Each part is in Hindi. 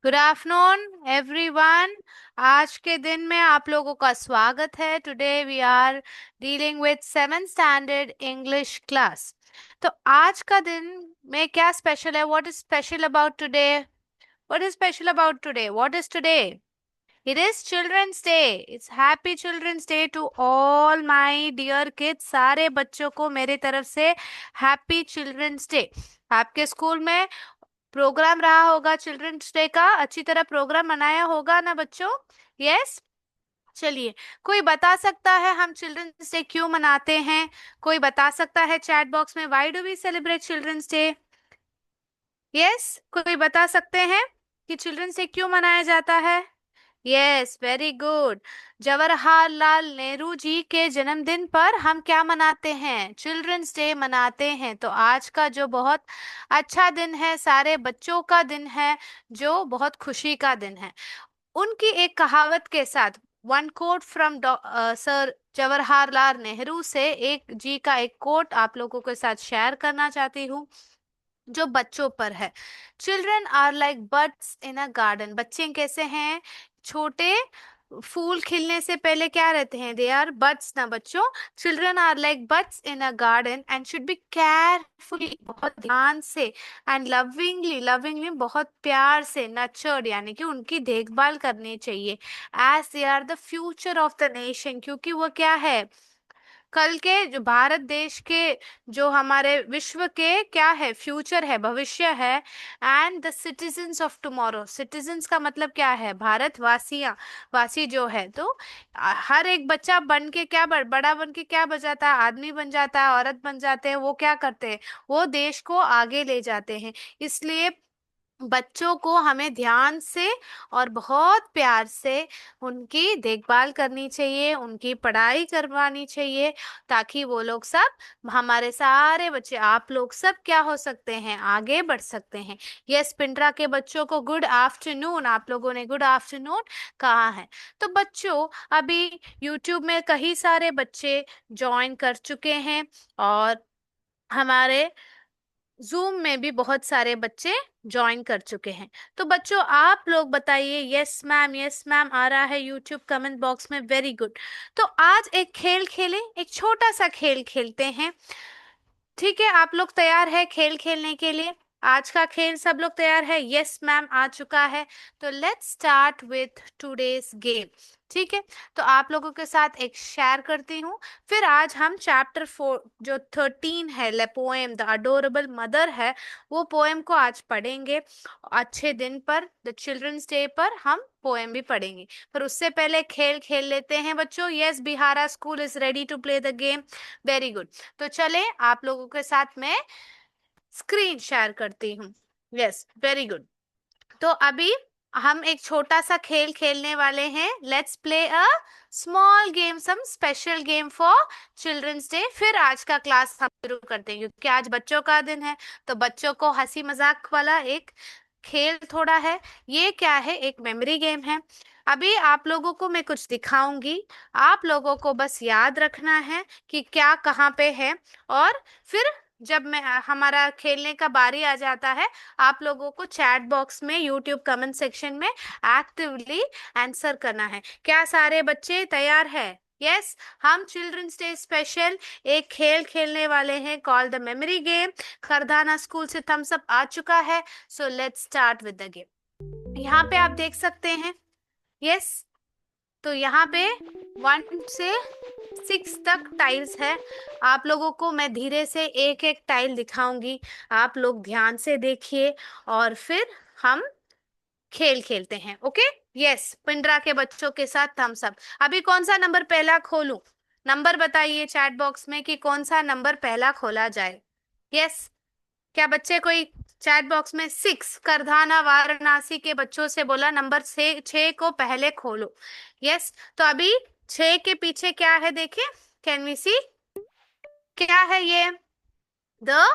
Good afternoon everyone. आज के दिन में आप लोगों का स्वागत है। Today we are dealing with 7th standard English class. तो आज का दिन में क्या स्पेशल है? What is special about today? What is special about today? What is today? It is children's day. It's happy children's day to all my dear kids. सारे बच्चों को मेरे तरफ से हैप्पी चिल्ड्रंस डे। आपके स्कूल में प्रोग्राम रहा होगा चिल्ड्रंस डे का, अच्छी तरह प्रोग्राम मनाया होगा ना बच्चों? यस। चलिए, कोई बता सकता है हम चिल्ड्रंस डे क्यों मनाते हैं? कोई बता सकता है चैट बॉक्स में, why do we celebrate children's day? Yes, कोई बता सकते हैं कि चिल्ड्रंस डे क्यों मनाया जाता है? Yes, very good. Jawaharlal Nehru ji के जन्मदिन पर हम क्या मनाते हैं? चिल्ड्रंस डे मनाते हैं। तो आज का जो बहुत अच्छा दिन है, सारे बच्चों का दिन है, जो बहुत खुशी का दिन है। उनकी एक कहावत के साथ, one quote from sir Jawaharlal Nehru से, एक जी का एक कोट आप लोगों के साथ शेयर करना चाहती हूँ, जो बच्चों पर है। Children are like birds in a garden. बच्चे कैसे हैं? छोटे फूल खिलने से पहले क्या रहते हैं? दे आर बर्ड्स ना बच्चों। Children are like birds in a garden and should be carefully, बहुत ध्यान से, एंड लविंगली, लविंगली बहुत प्यार से, नर्चर्ड यानी कि उनकी देखभाल करनी चाहिए। As they are the future of the nation, क्योंकि वो क्या है? कल के जो भारत देश के, जो हमारे विश्व के क्या है? फ्यूचर है, भविष्य है। And the citizens of tomorrow, citizens का मतलब क्या है? भारतवासियां, वासी जो है। तो हर एक बच्चा बन के क्या बड़ा बन के क्या बन जाता है? आदमी बन जाता है, औरत बन जाते हैं। वो क्या करते हैं? वो देश को आगे ले जाते हैं। इसलिए बच्चों को हमें ध्यान से और बहुत प्यार से उनकी देखभाल करनी चाहिए, उनकी पढ़ाई करवानी चाहिए, ताकि वो लोग सब, हमारे सारे बच्चे, आप लोग सब क्या हो सकते हैं? आगे बढ़ सकते हैं। यस, पिंडरा के बच्चों को गुड आफ्टरनून। आप लोगों ने गुड आफ्टरनून कहा है। तो बच्चों, अभी यूट्यूब में कई सारे बच्चे ज्वाइन कर चुके हैं, और हमारे जूम में भी बहुत सारे बच्चे ज्वाइन कर चुके हैं। तो बच्चों, आप लोग बताइए, यस मैम, यस मैम आ रहा है यूट्यूब कमेंट बॉक्स में, वेरी गुड। तो आज एक खेल खेलें, एक छोटा सा खेल खेलते हैं। ठीक है, आप लोग तैयार है खेल खेलने के लिए? आज का खेल सब लोग तैयार है? यस मैम आ चुका है। तो let's start with today's game. ठीक है, तो आप लोगों के साथ एक शेयर करती हूँ। फिर आज हम चैप्टर 4 जो 13 है, ले पोएम द अडोरेबल मदर है, वो पोएम को आज पढ़ेंगे। अच्छे दिन पर, द चिल्ड्रंस डे पर हम पोएम भी पढ़ेंगे। पर उससे पहले खेल खेल लेते हैं बच्चों। Yes, Bihara school is ready to play the game. Very good. तो चले, आप लोगों के साथ मैं स्क्रीन शेयर करती हूँ। Yes, very good. तो अभी हम एक छोटा सा खेल खेलने वाले हैं। Let's play a small game, some special game for children's day. फिर आज का क्लास हम शुरू करते हैं, क्योंकि आज बच्चों का दिन है। तो बच्चों को हंसी मजाक वाला एक खेल थोड़ा है। ये क्या है? एक मेमोरी गेम है। अभी आप लोगों को मैं कुछ दिखाऊंगी, आप लोगों को बस याद रखना है कि क्या कहाँ पे है। और फिर जब मैं हमारा खेलने का बारी आ जाता है, आप लोगों को चैट बॉक्स में, यूट्यूब कमेंट सेक्शन में एक्टिवली आंसर करना है। क्या सारे बच्चे तैयार है? यस, हम चिल्ड्रंस डे स्पेशल एक खेल खेलने वाले हैं, call the memory game. Khardana school से थम्स अप आ चुका है। So let's start with the game. यहाँ पे आप देख सकते हैं। यस, तो यहाँ पे 1 से 6 तक टाइल्स है। आप लोगों को मैं धीरे से एक एक टाइल दिखाऊंगी, आप लोग ध्यान से देखिए, और फिर हम खेल खेलते हैं। ओके? यस, पिंडरा के बच्चों के साथ थम्स अप। अभी कौन सा नंबर पहला खोलूं? नंबर बताइए चैट बॉक्स में कि कौन सा नंबर पहला खोला जाए। यस, क्या बच्चे कोई चैट बॉक्स में? 6, करधाना वाराणसी के बच्चों से बोला नंबर 6 को पहले खोलो। यस, तो अभी 6 के पीछे क्या है देखिए, कैन वी सी? क्या है ये? The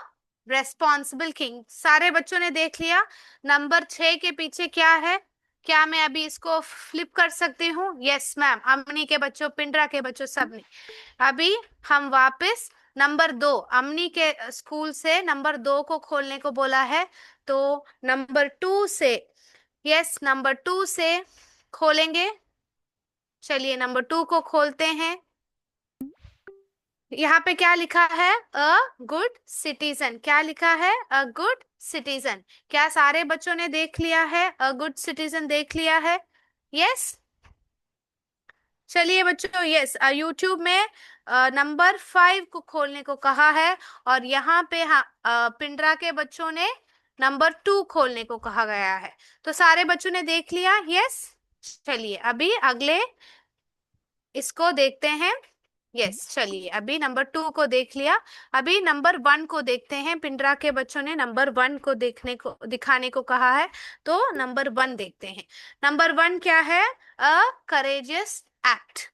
responsible king. सारे बच्चों ने देख लिया नंबर 6 के पीछे क्या है? क्या मैं अभी इसको फ्लिप कर सकती हूँ? यस मैम, अमनी के बच्चों, पिंडरा के बच्चों, सबने। अभी हम वापस नंबर 2, अमनी के स्कूल से नंबर 2 को खोलने को बोला है। तो नंबर 2 से यस, नंबर 2 से खोलेंगे। चलिए नंबर 2 को खोलते हैं। यहाँ पे क्या लिखा है? अ गुड सिटीजन। क्या लिखा है? अ गुड सिटीजन। क्या सारे बच्चों ने देख लिया है? अ गुड सिटीजन देख लिया है? यस। चलिए बच्चों, यस, यूट्यूब में नंबर 5 को खोलने को कहा है, और यहाँ पे हाँ पिंडरा के बच्चों ने नंबर 2 खोलने को कहा गया है। तो सारे बच्चों ने देख लिया? यस। चलिए अभी अगले इसको देखते हैं। यस, चलिए अभी नंबर 2 को देख लिया। अभी नंबर 1 को देखते हैं। पिंडरा के बच्चों ने नंबर 1 को देखने को दिखाने को कहा है, तो नंबर 1 देखते हैं। नंबर 1 क्या है? अ करेजियस एक्ट।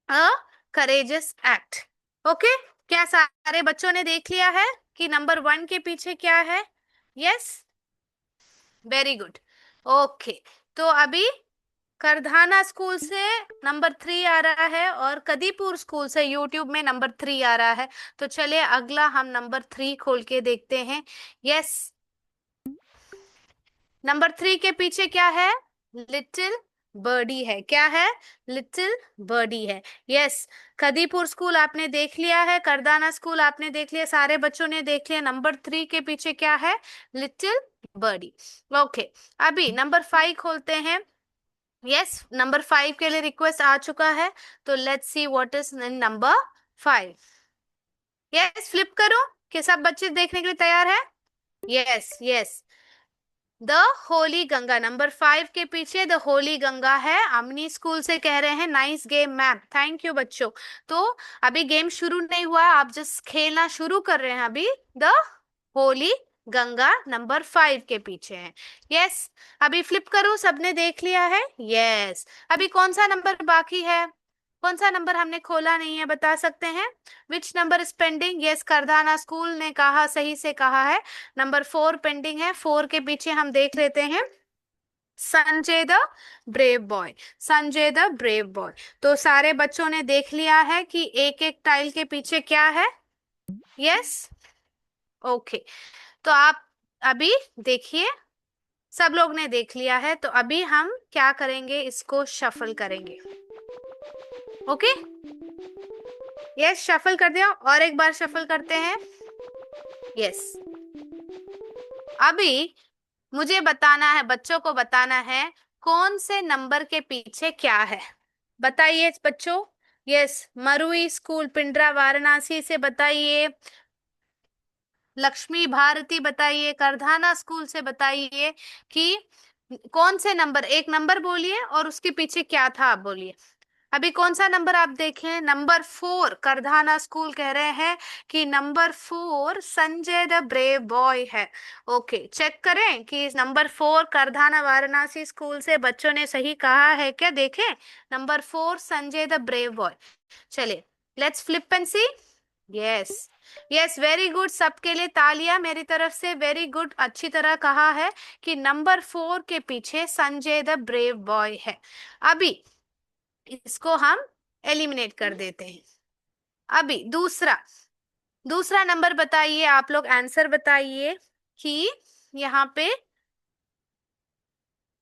अ करेजियस एक्ट। ओके। क्या सारे बच्चों ने देख लिया है कि नंबर 1 के पीछे क्या है? Yes, very good. ओके। तो अभी करधाना स्कूल से नंबर 3 आ रहा है, और कदीपुर स्कूल से यूट्यूब में नंबर 3 आ रहा है। तो चलिए अगला हम नंबर 3 खोल के देखते हैं। यस, नंबर 3 के पीछे क्या है? लिटिल बर्डी है। क्या है? लिटिल बर्डी है। यस। कदीपुर स्कूल आपने देख लिया है, करदाना स्कूल आपने देख लिया, सारे बच्चों ने देख लिया। नंबर 3 के पीछे क्या है? Little birdie. ओके। अभी नंबर 5 खोलते हैं। यस, नंबर 5 के लिए रिक्वेस्ट आ चुका है, तो let's see what is in number 5। Yes, flip करो कि सब बच्चे देखने के लिए तैयार है? Yes yes, the holy Ganga. Number 5 के पीछे द होली गंगा है। अमनी स्कूल से कह रहे हैं nice game ma'am. Thank you बच्चों। तो अभी गेम शुरू नहीं हुआ, आप जस्ट खेलना शुरू कर रहे हैं अभी। द होली गंगा नंबर 5 के पीछे है। यस। अभी फ्लिप करो, सबने देख लिया है? यस। अभी कौन सा नंबर बाकी है? कौन सा नंबर हमने खोला नहीं है, बता सकते हैं? Which number is pending? Yes, Kardana school ने कहा, सही से कहा है। नंबर 4 पेंडिंग है। 4 के पीछे हम देख लेते हैं Sanjay the brave boy. Sanjay the brave boy. तो सारे बच्चों ने देख लिया है कि एक एक टाइल के पीछे क्या है? यस। ओके। तो आप अभी देखिए, सब लोग ने देख लिया है, तो अभी हम क्या करेंगे? इसको शफल करेंगे। ओके। यस, शफल कर दिया, और एक बार शफल करते हैं। यस। अभी मुझे बताना है, बच्चों को बताना है कौन से नंबर के पीछे क्या है। बताइए बच्चों। यस, मरुई स्कूल पिंडरा वाराणसी से बताइए। लक्ष्मी भारती बताइए, करधाना स्कूल से बताइए कि कौन से नंबर, एक नंबर बोलिए और उसके पीछे क्या था आप बोलिए। अभी कौन सा नंबर आप देखें? नंबर 4 करधाना स्कूल कह रहे हैं कि number 4 Sanjay the brave boy है। ओके, चेक करें कि नंबर 4 करधाना वाराणसी स्कूल से बच्चों ने सही कहा है क्या? देखें, number 4 Sanjay the brave boy. चलिए let's flip and see. Yes yes, very good, सबके लिए तालियां मेरी तरफ से। वेरी गुड, अच्छी तरह कहा है कि नंबर 4 के पीछे संजय द ब्रेव बॉय है। अभी इसको हम एलिमिनेट कर देते हैं। अभी दूसरा दूसरा नंबर बताइए, आप लोग आंसर बताइए कि यहाँ पे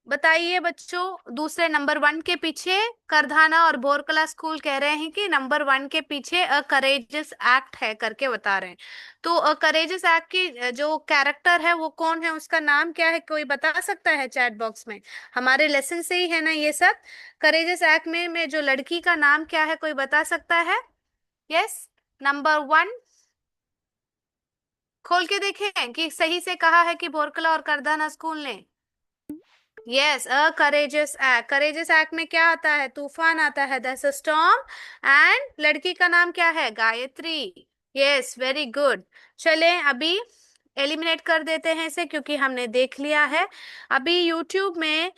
बताइए बच्चों, दूसरे नंबर 1 के पीछे करधाना और बोरकला स्कूल कह रहे हैं कि नंबर 1 के पीछे अ करेजियस एक्ट है करके बता रहे हैं। तो अ करेजियस एक्ट की जो कैरेक्टर है वो कौन है, उसका नाम क्या है? कोई बता सकता है चैट बॉक्स में? हमारे लेसन से ही है ना ये सब। करेजियस एक्ट में जो लड़की का नाम क्या है, कोई बता सकता है? यस, नंबर 1 खोल के देखें कि सही से कहा है कि बोरकला और करधाना स्कूल ने। यस, अ करेजियस एक्ट। करेजियस एक्ट में क्या आता है? तूफान आता है, दैट्स अ स्टॉर्म। एंड लड़की का नाम क्या है? गायत्री। Yes, very good. चले अभी एलिमिनेट कर देते हैं इसे, क्योंकि हमने देख लिया है। अभी यूट्यूब में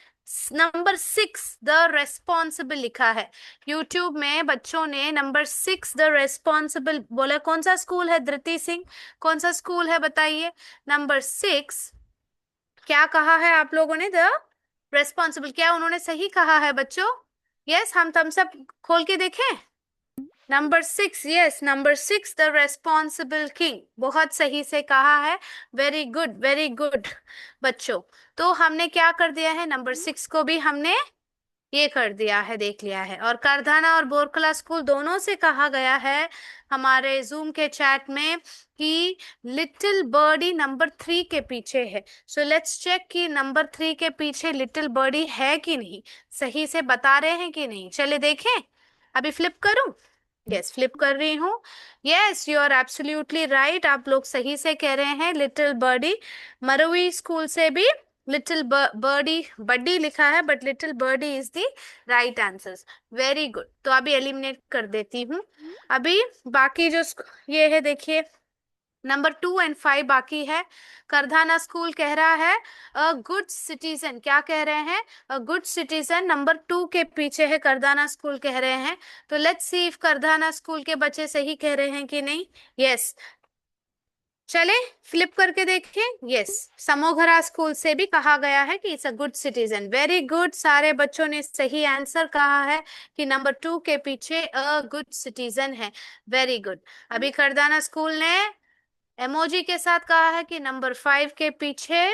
नंबर 6 द रेस्पॉन्सिबल लिखा है। यूट्यूब में बच्चों ने नंबर 6 द रेस्पॉन्सिबल बोला। कौन सा स्कूल है धृति सिंह? कौन सा स्कूल है बताइए? नंबर 6 क्या कहा है आप लोगों ने? The responsible. क्या उन्होंने सही कहा है बच्चों? यस, हम थम्स अप खोल के देखें। Number 6, yes, number 6 the responsible king, बहुत सही से कहा है। वेरी गुड, वेरी गुड बच्चों। तो हमने क्या कर दिया है, नंबर 6 को भी हमने ये कर दिया है, देख लिया है। और करधाना और बोरकला स्कूल दोनों से कहा गया है हमारे जूम के चैट में कि लिटिल बर्डी नंबर 3 के पीछे है। सो लेट्स चेक कि नंबर 3 के पीछे लिटिल बर्डी है कि नहीं, सही से बता रहे हैं कि नहीं। चले देखें, अभी फ्लिप करूं। यस, फ्लिप कर रही हूँ। Yes, you are absolutely right, आप लोग सही से कह रहे हैं। लिटिल बर्डी, मरुई स्कूल से भी लिटिल बर्डी, बड्डी लिखा है but little birdie is the right answer. Very good, तो अभी एलिमिनेट कर देती हूँ। अभी बाकी जो ये है, देखिए नंबर 2 और 5 बाकी है। करधाना स्कूल कह रहा है अ गुड सिटीजन, क्या कह रहे हैं, अ गुड सिटीजन नंबर 2 के पीछे है, करधाना स्कूल कह रहे हैं। तो लेट्स सी इफ करधाना स्कूल के बच्चे सही कह रहे हैं कि नहीं। यस, चले फ्लिप करके देखें। यस, समोघरा स्कूल से भी कहा गया है कि it's a good citizen. Very good, सारे बच्चों ने सही आंसर कहा है कि नंबर 2 के पीछे अ गुड सिटीजन है। Very good. अभी करदाना स्कूल ने एमोजी के साथ कहा है कि नंबर 5 के पीछे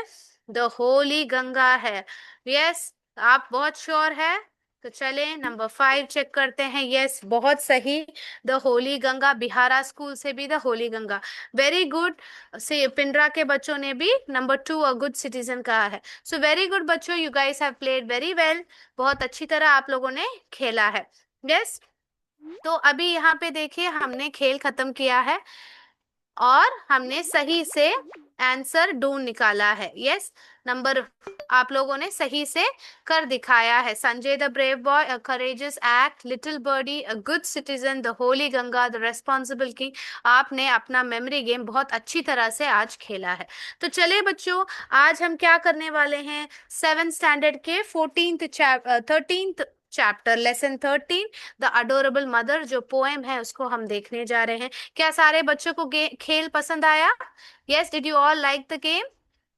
द होली गंगा है। यस, आप बहुत श्योर है, तो चले नंबर 5 चेक करते हैं। यस, बहुत सही, द होली गंगा। बिहारा स्कूल से भी the holy Ganga. Very good, से पिंडरा के बच्चों ने भी नंबर 2 अ गुड सिटीजन कहा है। सो वेरी गुड बच्चों, you guys have played very well, बहुत अच्छी तरह आप लोगों ने खेला है। यस, तो अभी यहाँ पे देखिए हमने खेल खत्म किया है और हमने सही से आंसर ढूंढ निकाला है। यस, नंबर आप लोगों ने सही से कर दिखाया है। Sanjay the brave boy, a courageous act, little birdie, a good citizen, the holy Ganga, the responsible king. आपने अपना मेमोरी गेम बहुत अच्छी तरह से आज खेला है। तो चलिए बच्चों, आज हम क्या करने वाले हैं, 7th स्टैंडर्ड के 13th chapter lesson 13 the adorable mother, जो पोएम है उसको हम देखने जा रहे हैं। क्या सारे बच्चों को खेल पसंद आया? Yes, did you all like the game?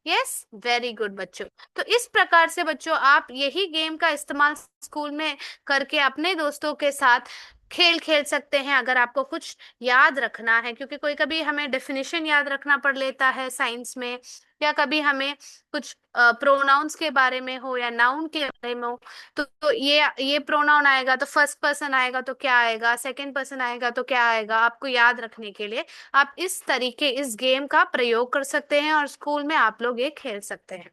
Yes, very good बच्चों। तो इस प्रकार से बच्चों आप यही गेम का इस्तेमाल स्कूल में करके अपने दोस्तों के साथ खेल खेल सकते हैं, अगर आपको कुछ याद रखना है, क्योंकि कोई कभी हमें डेफिनेशन याद रखना पड़ लेता है साइंस में, या कभी हमें कुछ प्रोनाउंस के बारे में हो या नाउन के बारे में हो। तो ये प्रोनाउन आएगा तो फर्स्ट पर्सन आएगा तो क्या आएगा, सेकंड पर्सन आएगा तो क्या आएगा, आपको याद रखने के लिए आप इस तरीके इस गेम का प्रयोग कर सकते हैं और स्कूल में आप लोग ये खेल सकते हैं।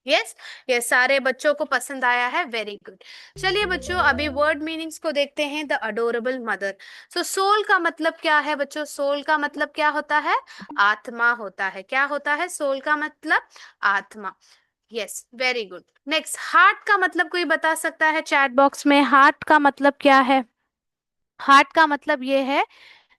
यस, ये सारे बच्चों को पसंद आया है। Very good. चलिए बच्चों, अभी वर्ड मीनिंग्स को देखते हैं। The adorable mother. So soul का मतलब क्या है बच्चों? सोल का मतलब क्या होता है? आत्मा होता है। क्या होता है सोल का मतलब? आत्मा। Yes, very good. Next, heart का मतलब कोई बता सकता है चैट बॉक्स में? हार्ट का मतलब क्या है? हार्ट का मतलब ये है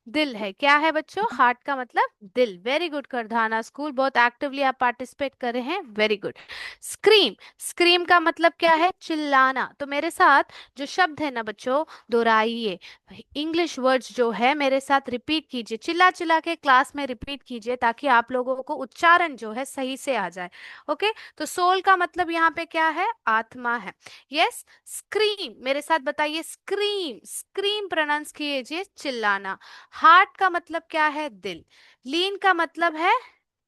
दिल है। क्या है बच्चों? हार्ट का मतलब दिल। वेरी गुड करधाना स्कूल, बहुत एक्टिवली आप पार्टिसिपेट कर रहे हैं। Very good. स्क्रीम, स्क्रीम का मतलब क्या है? चिल्लाना। तो मेरे साथ जो शब्द है ना बच्चों, दोहराइए, इंग्लिश वर्ड्स जो है मेरे साथ रिपीट कीजिए, चिल्ला चिल्ला के क्लास में रिपीट कीजिए, ताकि आप लोगों को उच्चारण जो है सही से आ जाए। ओके, तो सोल का मतलब यहाँ पे क्या है? आत्मा है। यस, स्क्रीम, मेरे साथ बताइए, स्क्रीम, स्क्रीम प्रोनाउंस कीजिए, चिल्लाना। हार्ट का मतलब क्या है? दिल। लीन का मतलब है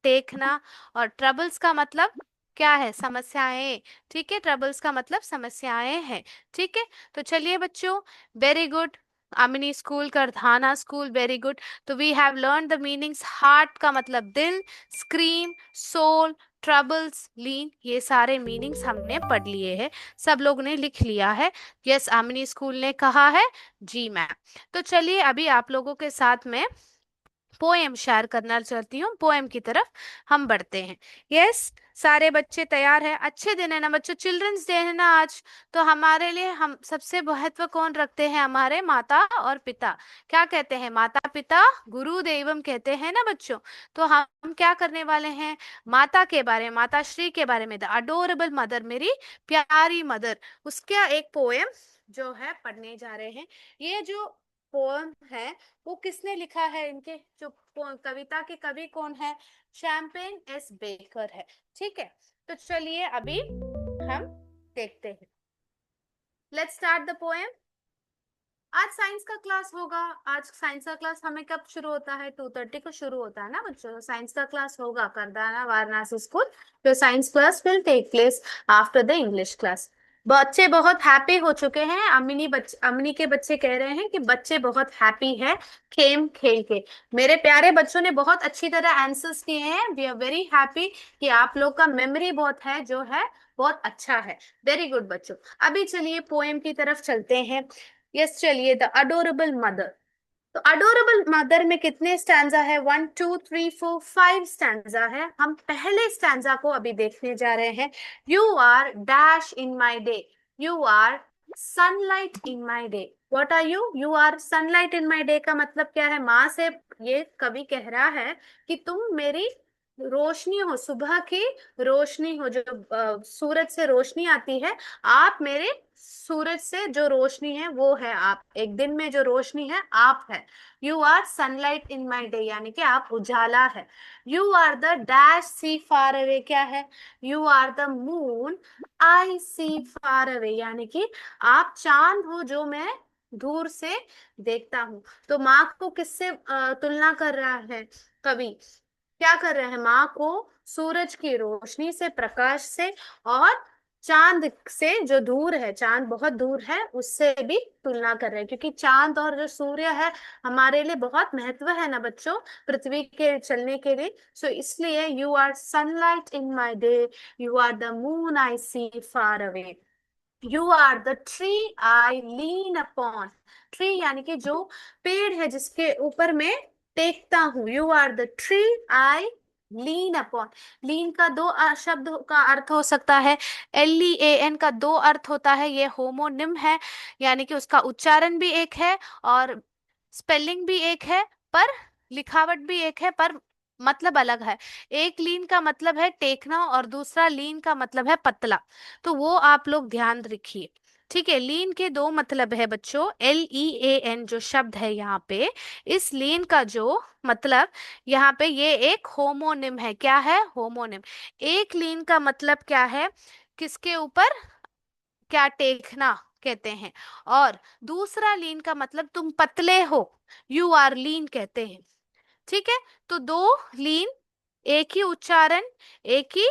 देखना। और ट्रबल्स का मतलब क्या है? समस्याएं। ठीक है, ट्रबल्स का मतलब समस्याएं हैं। ठीक है, तो चलिए बच्चों, वेरी गुड। अमिनी school, Kardhana school, very good. तो we have learn the meanings. Heart का मतलब दिल, स्क्रीम, सोल, ट्रबल्स, लीन, ये सारे मीनिंग्स हमने पढ़ लिए हैं, सब लोग ने लिख लिया है। यस, अमिनी स्कूल ने कहा है। जी मैम। तो चलिए अभी आप लोगों के साथ में पोएम शेयर करना चाहती हूँ, पोएम की तरफ हम बढ़ते हैं। यस, सारे बच्चे तैयार हैं? अच्छे दिन है ना बच्चों, चिल्ड्रंस डे है ना आज। तो हमारे लिए हम सबसे महत्व कौन रखते हैं? हमारे माता और पिता। क्या कहते हैं? माता पिता गुरु देवम कहते हैं ना बच्चों। तो हम क्या करने वाले हैं? माता के बारे में, माता श्री के बारे में, द अडोरेबल मदर, मेरी प्यारी मदर, उसका एक पोएम जो है पढ़ने जा रहे हैं। ये जो पोएम है वो किसने लिखा है? इनके जो कविता के कवि कौन है? शैम्पेन एस बेकर है। ठीक है, तो चलिए अभी हम देखते हैं। Let's start the poem. आज साइंस का क्लास होगा। आज साइंस का क्लास हमें कब शुरू होता है? 2:30 को शुरू होता है ना बच्चों। साइंस का क्लास होगा करदाना वाराणसी स्कूल। तो science class will take place after the English class. बच्चे बहुत हैप्पी हो चुके हैं। अमिनी के बच्चे कह रहे हैं कि बच्चे बहुत हैप्पी है गेम खेल के। मेरे प्यारे बच्चों ने बहुत अच्छी तरह आंसर्स किए हैं। वी आर वेरी हैप्पी कि आप लोग का मेमोरी बहुत है जो है बहुत अच्छा है। वेरी गुड बच्चों। अभी चलिए पोएम की तरफ चलते हैं। यस चलिए, द अडोरेबल मदर। तो अडोरेबल मदर में कितने स्टैंजा है? 1 2 3 4 5 स्टैंजा है। हम पहले स्टैंजा को अभी देखने जा रहे हैं। You are dash in my day, you are sunlight in my day. What are you? You are sunlight in my day का मतलब क्या है? माँ से ये कवि कह रहा है कि तुम मेरी रोशनी हो, सुबह की रोशनी हो, जो सूरज से रोशनी आती है। आप मेरे सूरज से जो रोशनी है वो है आप। एक दिन में जो रोशनी है आप है। You are sunlight in my day यानी कि आप उजाला है। You are the dash see far away क्या है? You are the moon I see far away यानी कि आप चांद हो जो मैं दूर से देखता हूँ। तो माँ को किससे तुलना कर रहा है कवि? क्या कर रहे हैं? माँ को सूरज की रोशनी से, प्रकाश से, और चांद से जो दूर है, चांद बहुत दूर है, उससे भी तुलना कर रहे हैं। क्योंकि चांद और जो सूर्य है हमारे लिए बहुत महत्व है ना बच्चों, पृथ्वी के चलने के लिए। सो इसलिए you are sunlight in my day, you are the moon I see far away, you are the tree I lean upon. Tree यानी कि जो पेड़ है जिसके ऊपर मैं टेकता हूँ। You are the tree I lean upon. Lean का दो शब्द का अर्थ हो सकता है। LEAN का दो अर्थ होता है। ये होमोनिम है यानी कि उसका उच्चारण भी एक है और स्पेलिंग भी एक है, पर लिखावट भी एक है, पर मतलब अलग है। एक लीन का मतलब है टेकना और दूसरा लीन का मतलब है पतला। तो वो आप लोग ध्यान रखिए। ठीक है, लीन के दो मतलब है बच्चों। LEAN जो शब्द है यहाँ पे, इस लीन का जो मतलब यहाँ पे, ये एक होमोनिम है। क्या है? होमोनिम। एक लीन का मतलब क्या है? किसके ऊपर क्या टेकना कहते हैं। और दूसरा लीन का मतलब तुम पतले हो, यू आर लीन कहते हैं। ठीक है, तो दो लीन, एक ही उच्चारण, एक ही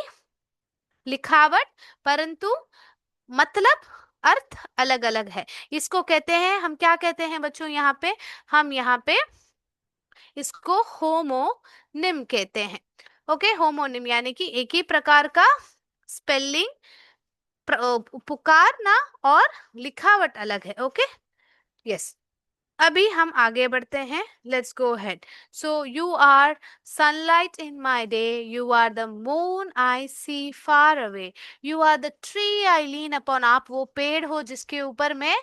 लिखावट, परंतु मतलब अर्थ अलग अलग है। इसको कहते हैं, हम क्या कहते हैं बच्चों यहाँ पे? हम यहाँ पे इसको होमोनिम कहते हैं। ओके, होमोनिम यानी कि एक ही प्रकार का स्पेलिंग, पुकारना और लिखावट अलग है। Okay, yes. अभी हम आगे बढ़ते हैं। Let's go head. So you are sunlight in my day, you are the moon I see far away, you are the tree I lean upon. आप वो पेड़ हो जिसके ऊपर मैं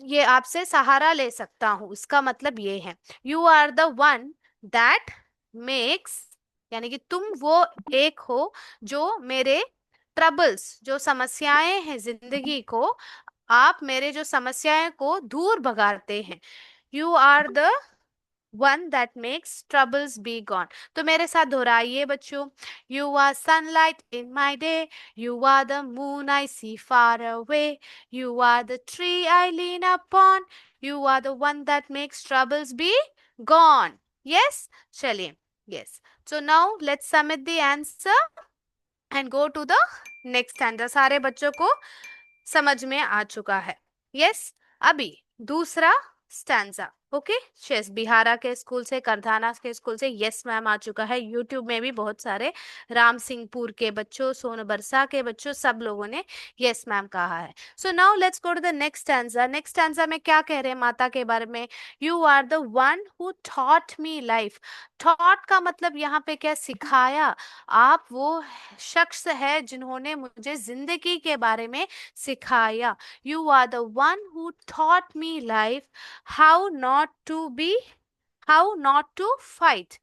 ये आपसे सहारा ले सकता हूं। इसका मतलब ये है। You are the one that makes, यानी कि तुम वो एक हो जो मेरे ट्रबल्स, जो समस्याएं हैं जिंदगी को, आप मेरे जो समस्याएं को दूर भगाते हैं। You are the one that makes troubles be gone. तो मेरे साथ दोहराइए बच्चों। You are sunlight in my day, you are the moon I see far away, you are the tree I lean upon, you are the one that makes troubles be gone. Yes, चलिए। Yes, so now let's submit the answer and go to the next standard. सारे बच्चों को समझ में आ चुका है। यस, अभी दूसरा स्टैंजा। ओके, शेष बिहारा के स्कूल से, करधाना के स्कूल से यस मैम आ चुका है। यूट्यूब में भी बहुत सारे राम सिंहपुर के बच्चों, सोनबरसा के बच्चों, सब लोगों ने यस मैम कहा है। So now let's go to the next stanza. Next stanza में क्या कह रहे हैं माता के बारे में? You are the one who taught me life. Taught का मतलब यहाँ पे क्या? सिखाया। आप वो शख्स है जिन्होंने मुझे जिंदगी के बारे में सिखाया। You are the one who taught me life, how not to be, how not to fight.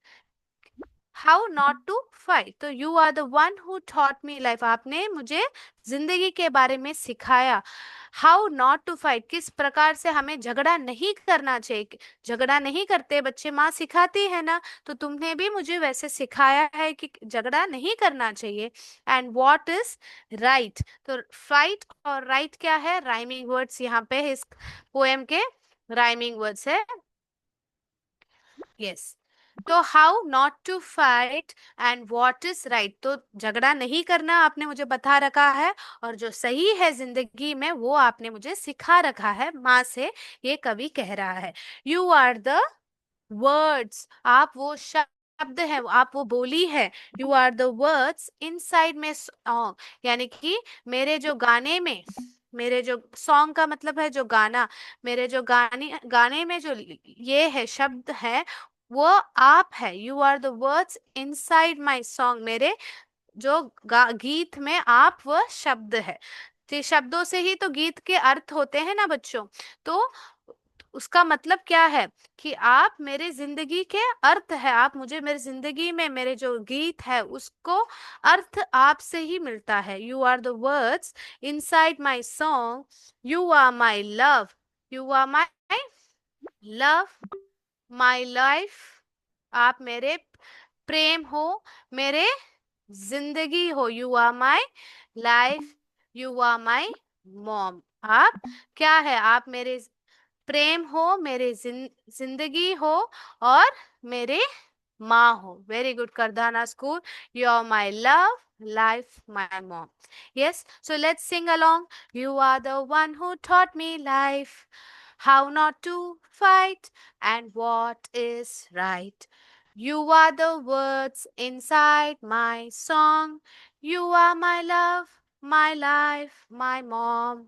How not to fight, तो you are the one who taught me life, आपने मुझे जिंदगी के बारे में सिखाया। हाउ नॉट टू फाइट, किस प्रकार से हमें झगड़ा नहीं करना चाहिए। झगड़ा नहीं करते बच्चे, माँ सिखाती है ना, तो तुमने भी मुझे वैसे सिखाया है कि झगड़ा नहीं करना चाहिए। एंड वॉट इज राइट, तो फाइट और राइट क्या है, राइमिंग वर्ड्स यहाँ पे इस पोएम के राइमिंग वर्ड्स है। यस, तो how not to fight and what is right, तो झगड़ा नहीं करना आपने मुझे बता रखा है, और जो सही है जिंदगी में वो आपने मुझे सिखा रखा है माँ से, ये कवि कह रहा है। यू आर द वर्ड्स, आप वो शब्द है, आप वो बोली है। You are the words inside my song, यानी कि मेरे जो गाने में, मेरे जो सॉन्ग का मतलब है जो गाना, मेरे जो गाने गाने में जो ये है शब्द है, वो आप है। You are the words inside my song, मेरे जो गीत में आप वह शब्द है। तो शब्दों से ही तो गीत के अर्थ होते हैं ना बच्चों, तो उसका मतलब क्या है कि आप मेरे जिंदगी के अर्थ है, आप मुझे मेरे जिंदगी में मेरे जो गीत है उसको अर्थ आपसे ही मिलता है। You are the words inside my song, you are my love, you are my love, my life, आप मेरे प्रेम हो, मेरे जिंदगी हो। You are my life, you are my mom, आप क्या है, आप मेरे प्रेम हो, मेरे जिंदगी हो, और मेरे माँ हो। Very good Kardana school, you are my love, life, my mom. Yes, so let's sing along. You are the one who taught me life, how not to fight and what is right. You are the words inside my song. You are my love, my life, my mom.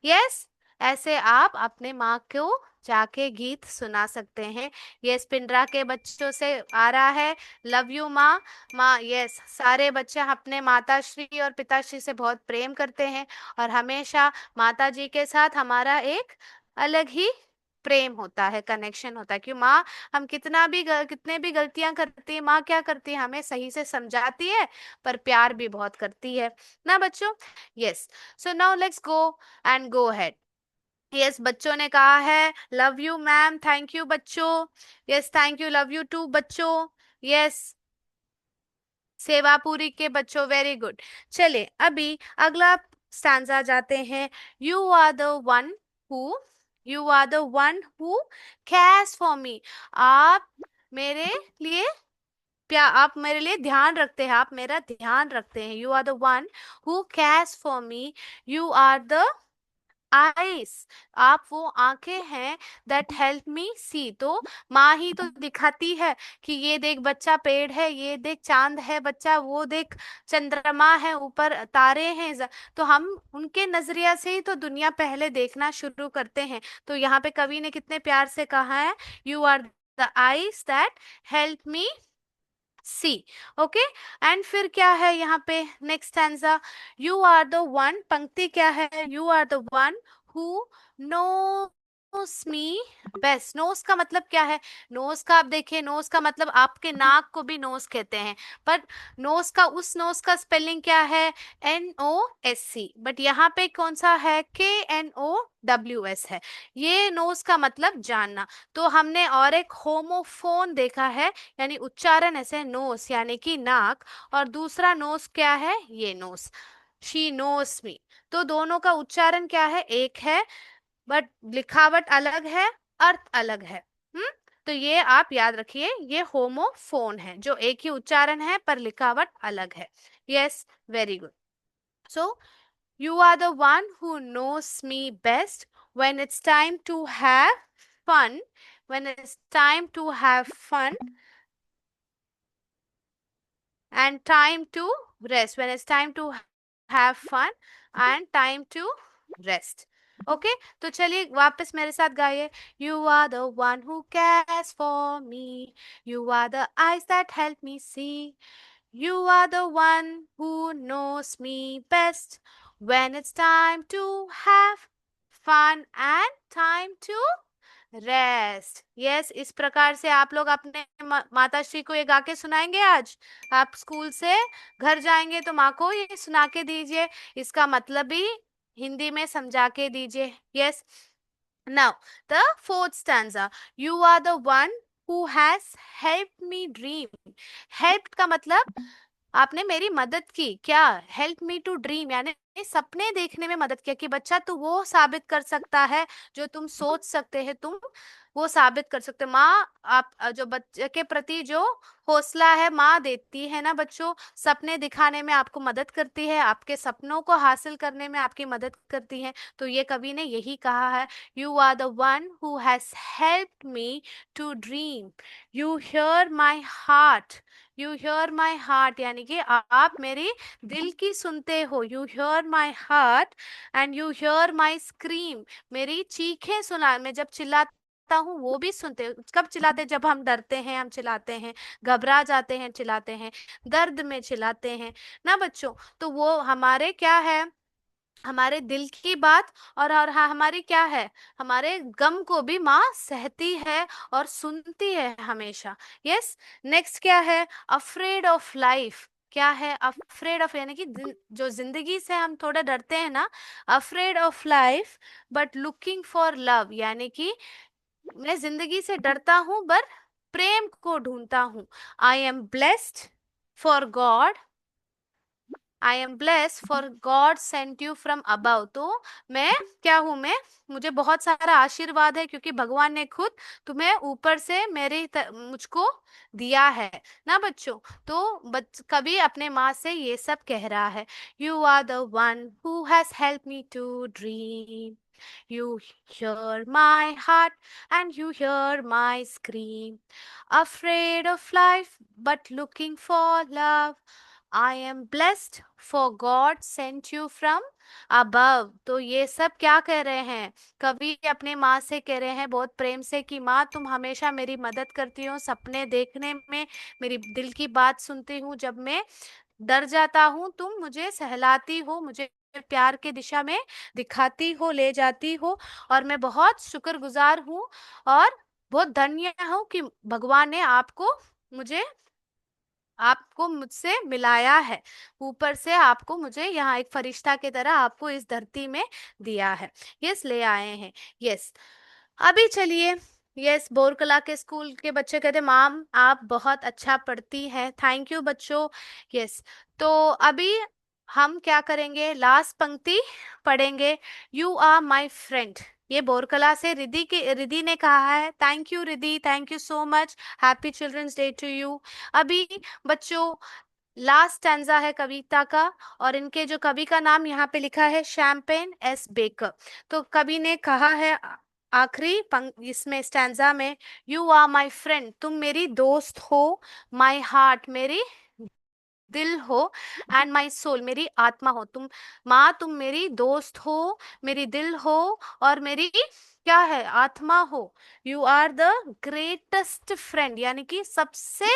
Yes, ऐसे आप अपने माँ को जाके गीत सुना सकते हैं। यस, पिंडरा के बच्चों से आ रहा है, लव यू माँ। माँ, यस, सारे बच्चे अपने माताश्री और पिताश्री से बहुत प्रेम करते हैं, और हमेशा माता जी के साथ हमारा एक अलग ही प्रेम होता है, कनेक्शन होता है। क्यों माँ, हम कितने भी गलतियां करती है, माँ क्या करती है, हमें सही से समझाती है, पर प्यार भी बहुत करती है ना बच्चों। Yes, so now let's go and go ahead. Yes, बच्चों ने कहा है love you ma'am, thank you बच्चों। Yes, thank you, love you too बच्चों। यस, सेवापुरी के बच्चों, वेरी गुड। चलिए अभी अगला स्टैंजा जाते हैं। You are the one who, you are the one who cares for me, आप मेरे लिए आप मेरे लिए ध्यान रखते हैं, आप मेरा ध्यान रखते हैं। You are the one who cares for me, you are the eyes, आप वो आंखें हैं दैट हेल्प मी सी, तो माँ ही तो दिखाती है कि ये देख बच्चा पेड़ है, ये देख चांद है बच्चा, वो देख चंद्रमा है, ऊपर तारे हैं, तो हम उनके नजरिया से ही तो दुनिया पहले देखना शुरू करते हैं। तो यहाँ पे कवि ने कितने प्यार से कहा है, you are the eyes that help me see. Okay, and फिर क्या है यहाँ पे next stanza, you are the one, पंक्ति क्या है, you are the one who knows me best. Knows का मतलब क्या है, नोस का आप देखिए, नोस का मतलब आपके नाक को भी नोस कहते हैं, पर नोस का, उस नोस का स्पेलिंग क्या है, NOSC, बट यहाँ पे कौन सा है, KNOWS है। ये नोस का मतलब जानना। तो हमने और एक होमोफोन देखा है, यानी उच्चारण ऐसे, नोस यानी कि नाक, और दूसरा नोस क्या है, ये नोस, शी नोस मी। तो दोनों का उच्चारण क्या है, एक है, बट लिखावट अलग है, अर्थ अलग है। हम्म, तो ये आप याद रखिए, ये होमोफोन है, जो एक ही उच्चारण है पर लिखावट अलग है। Yes, very good. So you are the one who knows me best when it's time to have fun, when it's time to have fun and time to rest, when it's time to have fun and time to rest. Okay, तो चलिए वापस मेरे साथ गाइए। You are the one who cares for me, you are the eyes that help me see, you are the one who knows me best when it's time to have fun and time to rest. Yes, इस प्रकार से आप लोग अपने माताश्री को ये गा के सुनाएंगे आज। आप स्कूल से घर जाएंगे तो माँ को ये सुना के दीजिए, इसका मतलब भी हिंदी में समझा के दीजिए। Yes. Now the fourth stanza, you are the one who has help me dream. Help का मतलब आपने मेरी मदद की। क्या? हेल्प मी टू ड्रीम, यानी सपने देखने में मदद किया। कि बच्चा तू वो साबित कर सकता है जो तुम सोच सकते हैं, तुम वो साबित कर सकते हो। माँ आप जो बच्चे के प्रति जो हौसला है माँ देती है ना बच्चों, सपने दिखाने में आपको मदद करती है, आपके सपनों को हासिल करने में आपकी मदद करती है। तो ये कवि ने यही कहा है, you are the one who has helped me to dream, you hear my heart. You hear my heart यानी कि आप मेरी दिल की सुनते हो। You hear my heart and you hear my scream, मेरी चीखें सुना। मैं जब चिल्लाता हूँ वो भी सुनते हो। कब चिल्लाते हैं? जब हम डरते हैं हम चिल्लाते हैं, घबरा जाते हैं चिल्लाते हैं, दर्द में चिल्लाते हैं ना बच्चों। तो वो हमारे क्या है, हमारे दिल की बात। और हाँ, हमारी क्या है, हमारे गम को भी माँ सहती है और सुनती है हमेशा। यस। नेक्स्ट क्या है, अफ्रेड ऑफ लाइफ। क्या है? अफ्रेड ऑफ यानी कि जो जिंदगी से हम थोड़ा डरते हैं ना, afraid of life but looking for love, यानी कि मैं जिंदगी से डरता हूं पर प्रेम को ढूंढता हूँ। I am blessed for God, I am blessed for God sent you from above. तो मैं क्या हूं, मैं मुझे बहुत सारा आशीर्वाद है क्योंकि भगवान ने खुद तुम्हें ऊपर से मुझको दिया है ना बच्चों। तो कभी अपने माँ से ये सब कह रहा है, you are the one who has help me to dream, you hear my heart and you hear my scream. Afraid of life, but looking for love. I am blessed, for God sent you from above. तो ये सब क्या कह रहे हैं, कवि अपने माँ से कह रहे हैं बहुत प्रेम से कि माँ तुम हमेशा मेरी मदद करती हो सपने देखने में, मेरी दिल की बात सुनती हूँ। जब मैं डर जाता हूँ तुम मुझे सहलाती हो, मुझे प्यार के दिशा में दिखाती हो, ले जाती हो। और मैं बहुत शुक्रगुजार हूँ और बहुत धन्य हूँ कि भगवान ने मुझे आपको मुझसे मिलाया है, ऊपर से आपको मुझे यहाँ एक फरिश्ता की तरह आपको इस धरती में दिया है। यस, ले आए हैं। यस। अभी चलिए, यस, बोरकला के स्कूल के बच्चे कहते माम आप बहुत अच्छा पढ़ती हैं, थैंक यू बच्चों। यस। तो अभी हम क्या करेंगे, लास्ट पंक्ति पढ़ेंगे, यू आर माई फ्रेंड। ये बोरकला से रिद्धि ने कहा है। Thank you Riddhi, thank you so much, happy children's day to you. अभी बच्चों लास्ट स्टैंजा है कविता का, और इनके जो कवि का नाम यहाँ पे लिखा है शैम्पेन एस बेकर। तो कवि ने कहा है आखिरी इसमें स्टैंजा में, यू आर माई फ्रेंड, तुम मेरी दोस्त हो, माई हार्ट, मेरी दिल हो, एंड माई सोल, मेरी आत्मा हो। तुम माँ तुम मेरी दोस्त हो, मेरी दिल हो, और मेरी क्या है, आत्मा हो। You are the greatest friend, यानी कि सबसे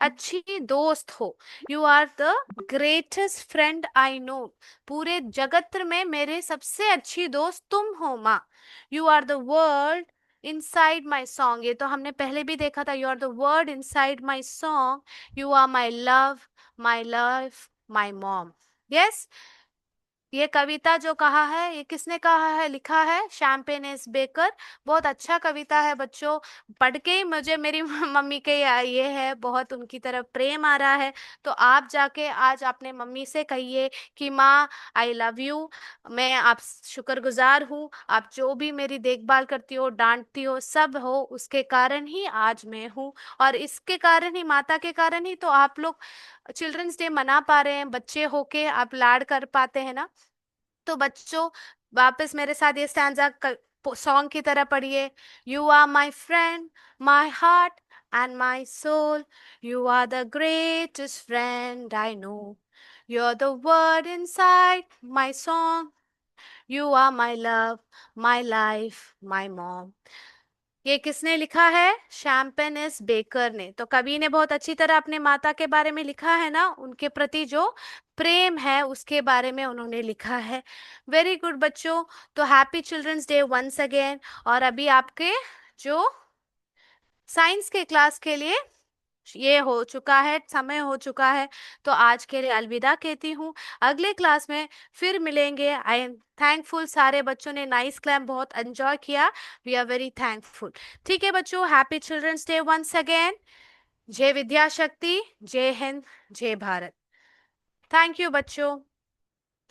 अच्छी दोस्त हो। You are the greatest friend I know, पूरे जगत में मेरे सबसे अच्छी दोस्त तुम हो माँ। You are the world inside my song, ये तो हमने पहले भी देखा था। You are the word inside my song, you are my love, my life, my mom. Yes. ये कविता जो कहा है ये किसने कहा है, लिखा है शैम्पेन एस बेकर। बहुत अच्छा कविता है बच्चों, पढ़ के ही मुझे मेरी मम्मी के ये है, बहुत उनकी तरफ प्रेम आ रहा है। तो आप जाके आज अपने मम्मी से कहिए कि माँ आई लव यू, मैं आप शुक्रगुजार हूँ, आप जो भी मेरी देखभाल करती हो डांटती हो सब हो, उसके कारण ही आज मैं हूँ। और इसके कारण ही, माता के कारण ही तो आप लोग चिल्ड्रंस डे मना पा रहे हैं, बच्चे होके आप लाड कर पाते हैं ना। तो बच्चों वापस मेरे साथ ये स्टैंजा सॉन्ग की तरह पढ़िए, you are my friend, my heart and my soul, you are the greatest friend I know, you are the word inside my song, you are my love, my life, my mom. ये किसने लिखा है, शैम्पेन एस बेकर ने। तो कवि ने बहुत अच्छी तरह अपने माता के बारे में लिखा है ना, उनके प्रति जो प्रेम है उसके बारे में उन्होंने लिखा है। वेरी गुड बच्चों। तो happy children's day once again. और अभी आपके जो साइंस के क्लास के लिए ये हो चुका है, समय हो चुका है। तो आज के लिए अलविदा कहती हूँ। अगले क्लास में फिर मिलेंगे। आई एम थैंकफुल, सारे बच्चों ने नाइस क्लैम बहुत एंजॉय किया। We are very thankful. ठीक है बच्चों, happy children's day once again. जय विद्या शक्ति, जय हिंद, जय भारत। थैंक यू बच्चों।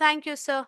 Thank you sir.